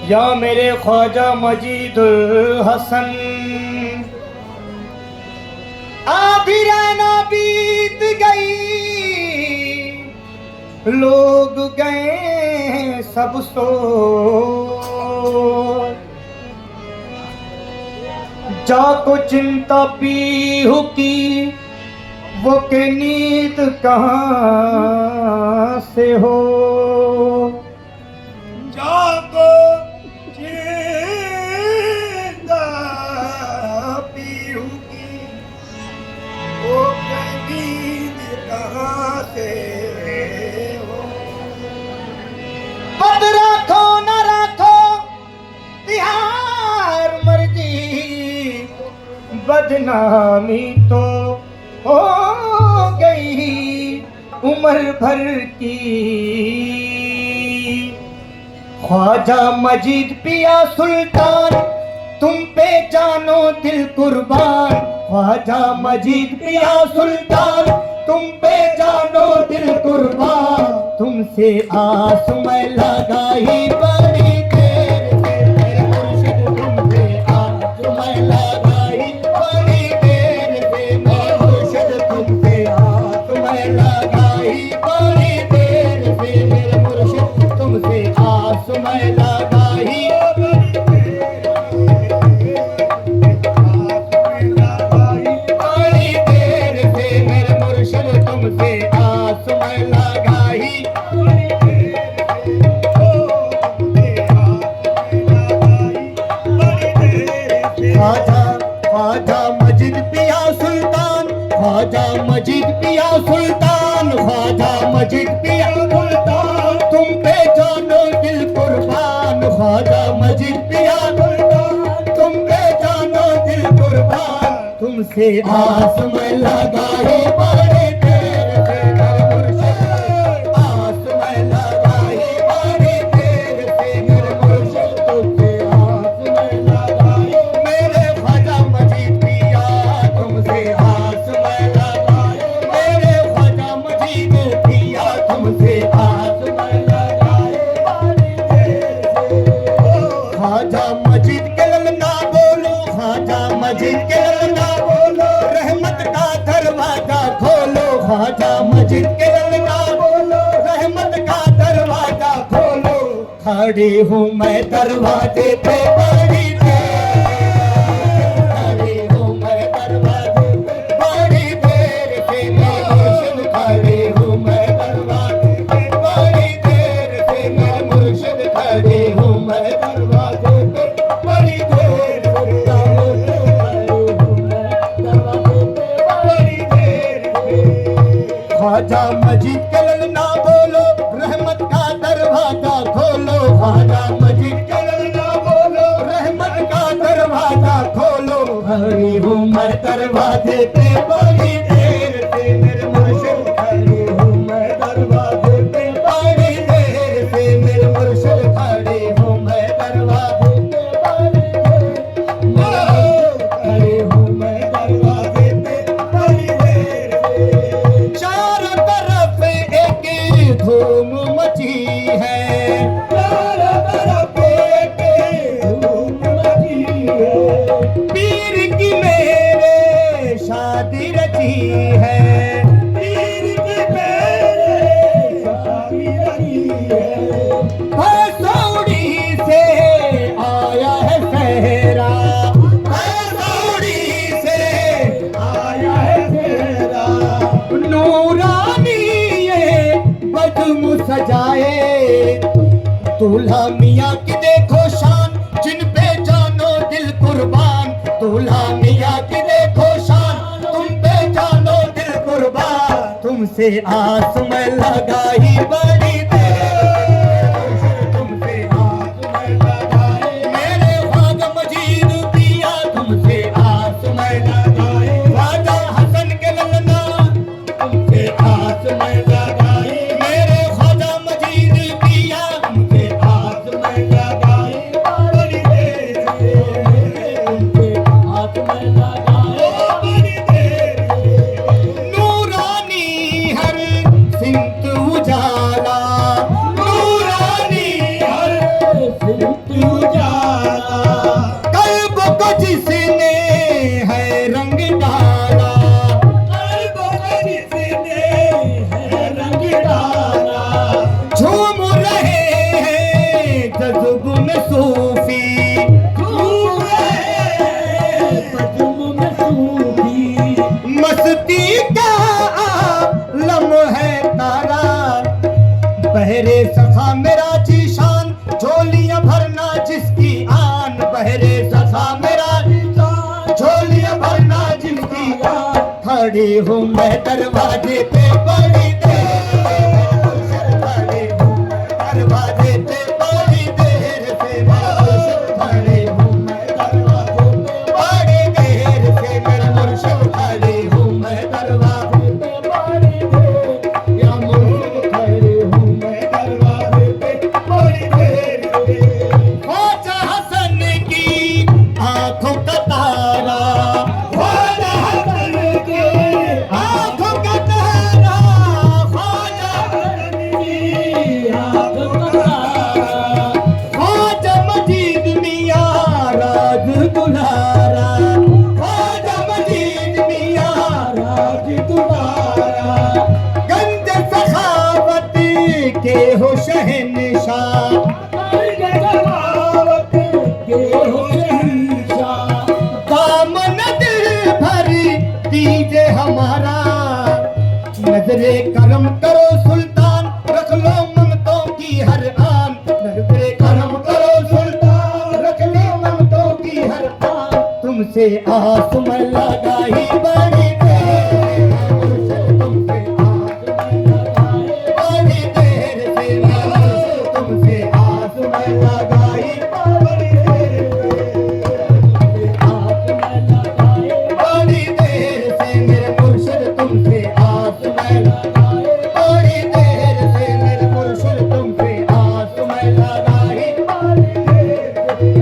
या मेरे ख्वाजा मजीदुल हसन, आधी रहना बीत गई, लोग गए सब सो, जाको चिंता पीहू की वो के नींद कहाँ से हो। जाको चिंता पीहू की वो के नींद कहाँ से हो। पद राखो न राखो तिहार मर्जी, बदनामी तो हो गई उम्र भर की। ख्वाजा मजीद पिया सुल्तान, तुम पे जानो दिल कुर्बान। ख्वाजा मजीद पिया सुल्तान, तुम पे जानो दिल कुर्बान। तुमसे आस मैं लगाई बड़ी देर से, मेरे मुर्शिद तुमसे आस मैं लगाई बड़ी देर से, मेरे मुर्शिद तुमसे आस मैं लगाई बड़ी देर से, मेरे मुर्शिद तुमसे आस मैं लगाई बड़ी देर से, मेरे मुर्शिद तुमसे आस मैं लगाई। ख्वाजा ख्वाजा मजीद पिया सुल्तान, ख्वाजा मजीद पिया सुल्तान, ख्वाजा मजीद पिया सुल्तान, तुम पे जानो दिल कुर्बान। ख्वाजा मजीद पिया सुल्तान, तुम पे जानो दिल कुर्बान। तुमसे आस मैं लगाई बड़ी देर से, मेरे मुर्शिद आस मैं लगाई बड़ी देर से, मेरे मुर्शिद तुमसे आस मैं लगाई। मेरे ख्वाजा मजीद पिया तुमसे आस मैं लगाई, मेरे ख्वाजा मजीद पिया तुमसे आस मैं लगाई बड़ी देर से। ख्वाजा मजीद के ललना बोलो, ख्वाजा मजीद के ललना बोलो, रहमत का दरवाजा खोलो। ख्वाजा मजीद के ललना बोलो, रहमत का दरवाजा खोलो। खड़ी हूँ मैं दरवाजे पे बड़ी देर, खड़ी हूँ मैं दरवाजे पे बड़ी देर से, मेरे मुर्शिद खड़ी हूँ मैं दरवाजे पे बड़ी देर से, मेरे मुर्शिद खड़ी हूँ मैं दरवाजे पे बड़ी देर से, ख्वाजा मजीद के ललना बोलो, रहमत का दरवाजा खोलो। ख्वाजा मजीद के ललना बोलो, रहमत का दरवाजा खोलो। खड़ी हूँ मैं दरवाजे पे बड़ी देर से, मेरे मुर्शिद खड़ी हूँ मैं दरवाजे पे बड़ी देर से, मेरे मुर्शिद खड़ी हूँ मैं दरवाजे पे बड़ी देर से, खड़ी हूँ मैं दरवाजे पे बड़ी देर से। चारों तरफ एक धूम मची है, चारों तरफ एक धूम मची है, पीर की मेरे शादी रची है, पीर की मेरे शादी रची है। भसौड़ी से आया है सहरा, भसौड़ी से आया है सहरा, नूरानी ये बदमु सजाए। दूल्हा मियाँ की देखो शान, जिन पे जानो दिल कुर्बान। दूल्हा मियाँ की देखो शान, तुम पे जानो दिल कुर्बान। तुमसे आस मैं लगाई बड़ी देर, तुमसे आस मैं लगाई, मेरे ख्वाजा मजीद पिया तुमसे आस मैं लगाई। ख्वाजा हसन के ललना तुमसे आस मैं लगाई, मेरे ख्वाजा मजीद पिया तुमसे आस मैं लगाई बड़ी देर से, तुमसे में सूफी, बज्म में सूफी, मस्ती का आलम है तारा, बहरे सखा मेरा जीशान, झोलियां भरना जिसकी आन, बहरे सखा मेरा जीशान, झोलियां भरना जिसकी आन, खड़ी हूँ मैं दरवाजे पे बड़ी देर, खड़ी हूँ मैं दरवाजे पे बड़ी देर से, खड़ी हूँ मैं दरवाजे पे बड़ी देर से, मेरा मुर्शिद खड़ी हूँ मैं दरवाजे पे बड़ी देर, या मुर्शिद खड़ी हूँ मैं दरवाजे पे बड़ी देर से। ख्वाजा हसन की आंखों का तारा, ख्वाजा हसन की आंखों का तारा, ख्वाजा हसन की आंखों का तारा, ख्वाजा मजीद मियां राज दुलारा, ख्वाजा मजीद मियां राज दुलारा, गंज सखावत के हो शहंशाह, दामन दिल भरी दीजे हमारा, नजरे करम करो सुल्तान, रख लो ममतों की हर आन, नजरे करम करो सुल्तान, रख लो ममतों की हर आन, तुमसे आस में लगाई बड़ी देर, तुमसे आस में लगाई बड़ी देर से, तुमसे आस में लगाई बड़ी देर बड़ी देर से, मेरे मुर्शिद तुमसे आस में लगाई बड़ी देर से, मेरे मुर्शिद तुमसे आस में लगाई बड़ी देर से,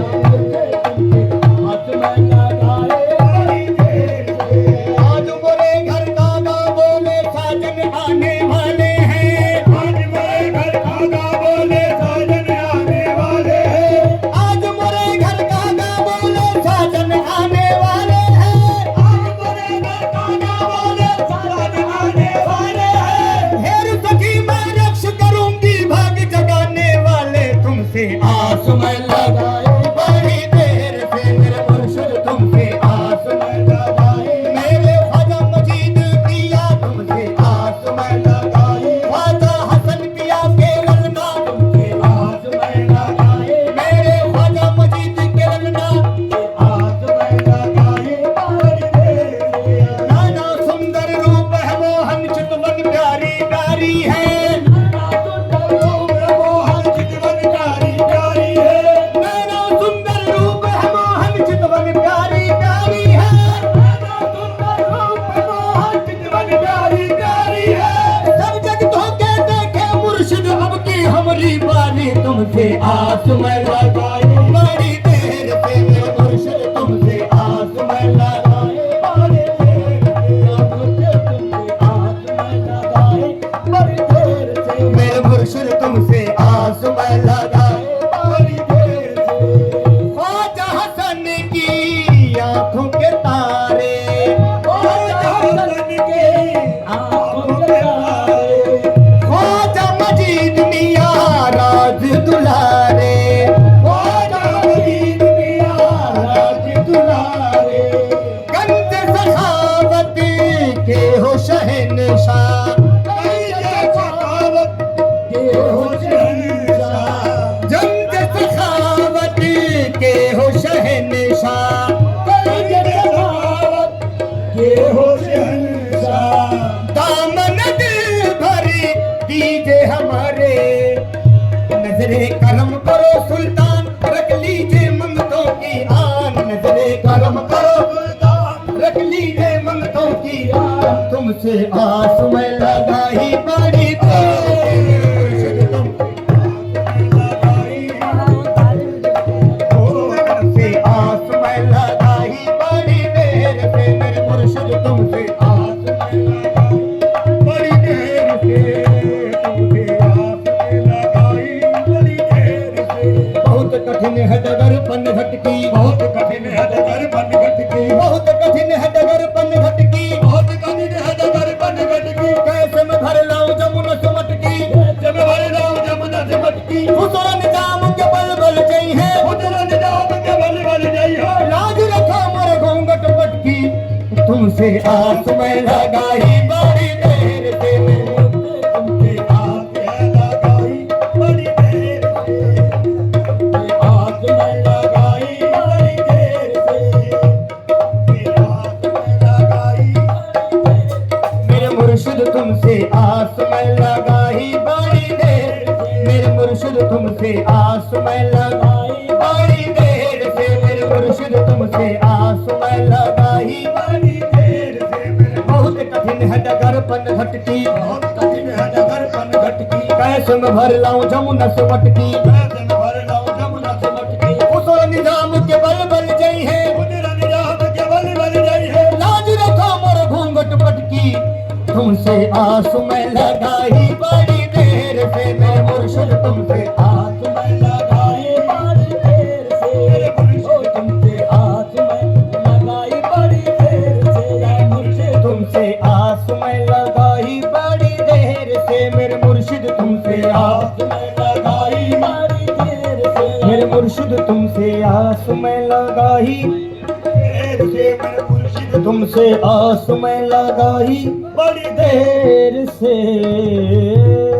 आस में लगाई बड़ी देर से। आज मोरे घर कागा बोले साजन आने वाले हैं, आज मोरे घर कागा बोले साजन आने वाले हैं, आज मोरे घर कागा बोले साजन आने वाले हैं, आज मोरे घर कागा बोले साजन आने वाले हैं, हेर सखी मैं रक्ष करूंगी भाग जगाने वाले, तुमसे आस में लगाए बड़ी देर से, मेरे मुर्शिद तुमसे आस में लगाए, मेरे ख्वाजा मजीद पिया तुमसे आस में लगाए, ख्वाजा हसन पिया के ललना तुमसे आस में लगाए, मेरे ख्वाजा मजीद के ललना आस में लगाए बड़ी देर से। नाना सुंदर रूप है मोहन चितवन प्यारी प्यारी है, नाना सुंदर रूप है मोहन चितवन प्यारी प्यारी है, नाना सुंदर रूप है मोहन चितवन प्यारी प्यारी है, नाना सुंदर रूप है मोहन चितवन प्यारी प्यारी है, सब जग धोखे देखे मुर्शिद अब की हमारी बानी, तुमसे आस में लगाए बड़ी देर से, मेरे मुर्शिद तुमसे आस में लगाए बड़ी देर से, मेरे मुर्शिद तुमसे आस में लगाए बड़ी देर से। ख्वाजा हसन की आंखों के तारे, ख्वाजा हसन के आंखों के तारे, ख्वाजा मजीद मियां राज दुलारे, ख्वाजा मजीद मियां राज दुलारे, गंज सखावत के हो शहंशाह, गंज सखावत के हो शहंशाह, गंज सखावत के हो शहंशाह, गंज सखावत के हो शहंशाह, दामन दिल भरी दीजे हमारे, नजरे करम करो सुल्तान, रख लीजिए ममतों की आन, नजरे करम करो सुल्तान, रख लीजिए ममतों की आन, तुमसे आस में लगाई बड़ी देर, तुमसे आस में लगाई बड़ी देर से, मेरे मुर्शिद तुमसे आस में लगाई बड़ी देर से, तुमसे आस में लगाई बड़ी देर से। बहुत कठिन है डगर पन घटकी, बहुत कठिन है डगर पन घटकी, बहुत कठिन है डगर पन घटकी, बहुत कठिन है डगर पन घटकी, कैसे मैं भर लाऊं जमुना से मटकी, कैसे मैं भर लाऊं जमुना से मटकी, हुसैन जाम के बल बल जई तुमसे आस मैं लगाई बड़ी देर से तुमसे आस है लगाई बड़ी देर से आस मैं लगाई बड़ी देर से आस में लगाई मेरे मुर्शिद तुमसे आस मैं लगाई बड़ी देर मेरे मुर्शिद तुमसे आस मैं लगाई बड़ी देर से मेरे मुर्शिद तुमसे आस मैं लगाई बड़ी देर से मेरे बहुत कठिन है डगर पन घटकी बहुत कठिन है डगर पन घटकी कैसे मैं भर लाऊं जमुना से मटकी कैसे न भर लाऊं जमुना से मटकी उस निजाम के बल बल जई है उधर निजाम के बल बल जाई है लाज रखा मोर घूंघट पटकी तुमसे आस मैं लगाई बड़ी देर से मेरे मुर्शिद तुमसे आस मैं लगाई बड़ी देर से ओ तुमसे आस मैं लगाई बड़ी देर से या मुझे तुमसे आस मैं लगाई बड़ी देर से मेरे मुर्शिद तुमसे आस मैं लगाई बड़ी देर से मेरे मुर्शिद तुमसे आस मैं लगाई देर से मेरे मुर्शिद तुमसे आस मैं लगाई बड़ी देर से